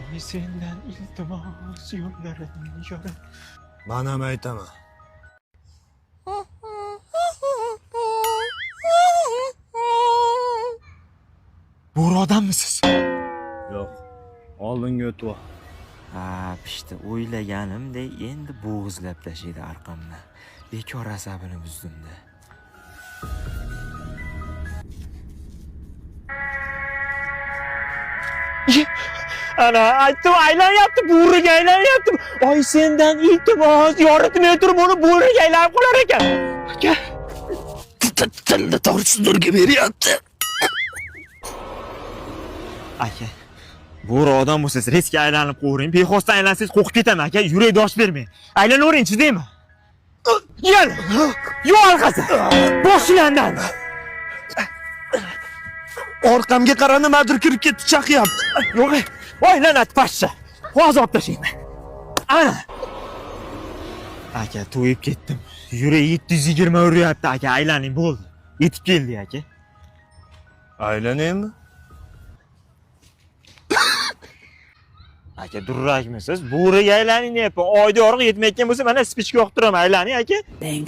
Oy senden iltimos yo'llarini yo'ra. Men ham aytaman. Bo'ri odammisiz? Yo'q. Oldinga o'tib. Ha, pishti o'ylaganimdek endi bo'g'izlab tashlaydi orqamdan. Bekor asabini buzdimda. Ana aytdim, aylanyapti, bo'riga aylanyapti. Oy sendan iltimos yoritmay turib uni bo'riga aylanib qolar ekan. Aka, Tilni to'g'risizlarga beryapti. aka. Bo'ri odam bo'lsangiz riskga aylanib qo'ring. Bexosdan aylansangiz qo'rqib ketaman aka. Yurak dosh bermang. Aylanaveringchi deymi? Yel! Yo'q orqasi. Boshlandan. Orqamga qara, nimadir kirib ketdi, chaqyapti. Yo'q. Voy lanat pashsha. Hozir olib tashlayman. Ana. Aka, to'yib ketdim. Yurak 720 uryapti aka, aylaning bo'ldi. Yetib keldi aka. Aylanaymi? Aka, durrakmisiz? Bo'riga aylaning deyapman. Oyda yorug' yetmayotgan bo'lsa, mana spichka yoqtiraman, aylaning aka. Bang.